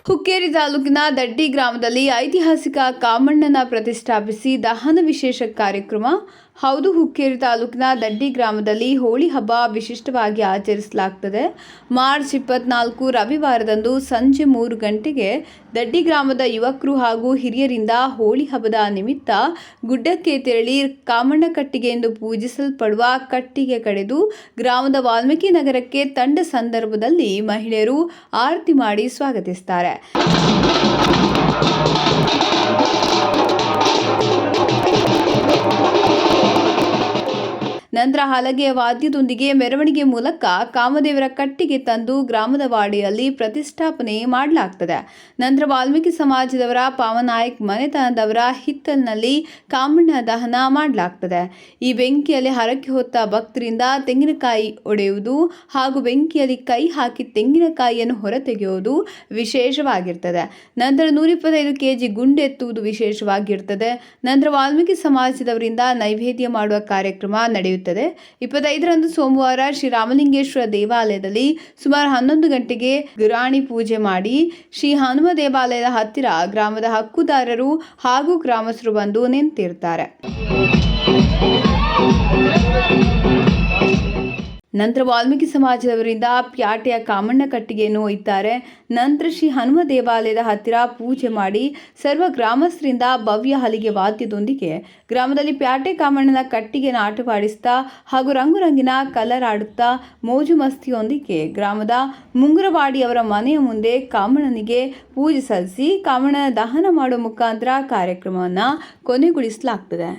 ಹುಕ್ಕೇರಿ ತಾಲೂಕಿನ ದಡ್ಡಿ ಗ್ರಾಮದಲ್ಲಿ ಐತಿಹಾಸಿಕ ಕಾಮಣ್ಣನ ಪ್ರತಿಷ್ಠಾಪಿಸಿ ದಹನ ವಿಶೇಷ ಕಾರ್ಯಕ್ರಮ. ಹೌದು, ಹುಕ್ಕೇರಿ ತಾಲೂಕಿನ ದಡ್ಡಿ ಗ್ರಾಮದಲ್ಲಿ ಹೋಳಿ ಹಬ್ಬ ವಿಶಿಷ್ಟವಾಗಿ ಆಚರಿಸಲಾಗುತ್ತದೆ. ಮಾರ್ಚ್ 24 ರವಿವಾರದಂದು ಸಂಜೆ 3 ಗಂಟೆಗೆ ದಡ್ಡಿ ಗ್ರಾಮದ ಯುವಕರು ಹಾಗೂ ಹಿರಿಯರಿಂದ ಹೋಳಿ ಹಬ್ಬದ ನಿಮಿತ್ತ ಗುಡ್ಡಕ್ಕೆ ತೆರಳಿ ಕಾಮಣ್ಣ ಕಟ್ಟಿಗೆ ಎಂದು ಪೂಜಿಸಲ್ಪಡುವ ಕಟ್ಟಿಗೆ ಕಡೆದು ಗ್ರಾಮದ ವಾಲ್ಮೀಕಿ ನಗರಕ್ಕೆ ತಂಡ ಸಂದರ್ಭದಲ್ಲಿ ಮಹಿಳೆಯರು ಆರತಿ ಮಾಡಿ ಸ್ವಾಗತಿಸುತ್ತಾರೆ. ನಂತರ ಹಲಗೆಯ ವಾದ್ಯದೊಂದಿಗೆ ಮೆರವಣಿಗೆ ಮೂಲಕ ಕಾಮದೇವರ ಕಟ್ಟಿಗೆ ತಂದು ಗ್ರಾಮದ ವಾಡಿಯಲ್ಲಿ ಪ್ರತಿಷ್ಠಾಪನೆ ಮಾಡಲಾಗುತ್ತದೆ. ನಂತರ ವಾಲ್ಮೀಕಿ ಸಮಾಜದವರ ಪಾವನಾಯಕ್ ಮನೆತನದವರ ಹಿತ್ತಲಿನಲ್ಲಿ ಕಾಮಣ್ಣ ದಹನ ಮಾಡಲಾಗುತ್ತದೆ. ಈ ಬೆಂಕಿಯಲ್ಲಿ ಹರಕೆ ಹೊತ್ತ ಭಕ್ತರಿಂದ ತೆಂಗಿನಕಾಯಿ ಒಡೆಯುವುದು ಹಾಗೂ ಬೆಂಕಿಯಲ್ಲಿ ಕೈ ಹಾಕಿ ತೆಂಗಿನಕಾಯಿಯನ್ನು ಹೊರತೆಗೆಯುವುದು ವಿಶೇಷವಾಗಿರ್ತದೆ. ನಂತರ 125 kg ಗುಂಡೆತ್ತುವುದು ವಿಶೇಷವಾಗಿರ್ತದೆ. ನಂತರ ವಾಲ್ಮೀಕಿ ಸಮಾಜದವರಿಂದ ನೈವೇದ್ಯ ಮಾಡುವ ಕಾರ್ಯಕ್ರಮ ನಡೆಯುತ್ತದೆ. 25ರಂದು ಸೋಮವಾರ ಶ್ರೀ ರಾಮಲಿಂಗೇಶ್ವರ ದೇವಾಲಯದಲ್ಲಿ ಸುಮಾರು 11 ಗಂಟೆಗೆ ಗುರಾಣಿ ಪೂಜೆ ಮಾಡಿ ಶ್ರೀ ಹನುಮ ದೇವಾಲಯದ ಹತ್ತಿರ ಗ್ರಾಮದ ಹಕ್ಕುದಾರರು ಹಾಗೂ ಗ್ರಾಮಸ್ಥರು ಬಂದು ನಿಂತಿರ್ತಾರೆ. ನಂತರ ವಾಲ್ಮೀಕಿ ಸಮಾಜದವರಿಂದ ಪ್ಯಾಟೆಯ ಕಾಮಣ್ಣ ಕಟ್ಟಿಗೆಯನ್ನು ಒಯ್ಯುತ್ತಾರೆ. ನಂತರ ಶ್ರೀ ಹನುಮ ದೇವಾಲಯದ ಹತ್ತಿರ ಪೂಜೆ ಮಾಡಿ ಸರ್ವ ಗ್ರಾಮಸ್ಥರಿಂದ ಭವ್ಯ ಹಲಿಗೆ ವಾದ್ಯದೊಂದಿಗೆ ಗ್ರಾಮದಲ್ಲಿ ಪ್ಯಾಟೆ ಕಾಮಣ್ಣನ ಕಟ್ಟಿಗೆಯನ್ನು ಆಟವಾಡಿಸ್ತಾ ಹಾಗೂ ರಂಗುರಂಗಿನ ಕಲರ್ ಆಡುತ್ತಾ ಮೋಜು ಮಸ್ತಿಯೊಂದಿಗೆ ಗ್ರಾಮದ ಮುಂಗುರವಾಡಿಯವರ ಮನೆಯ ಮುಂದೆ ಕಾಮಣ್ಣನಿಗೆ ಪೂಜೆ ಸಲ್ಲಿಸಿ ಕಾಮಣ್ಣನ ದಹನ ಮಾಡುವ ಮುಖಾಂತರ ಕಾರ್ಯಕ್ರಮವನ್ನು ಕೊನೆಗೊಳಿಸಲಾಗ್ತದೆ.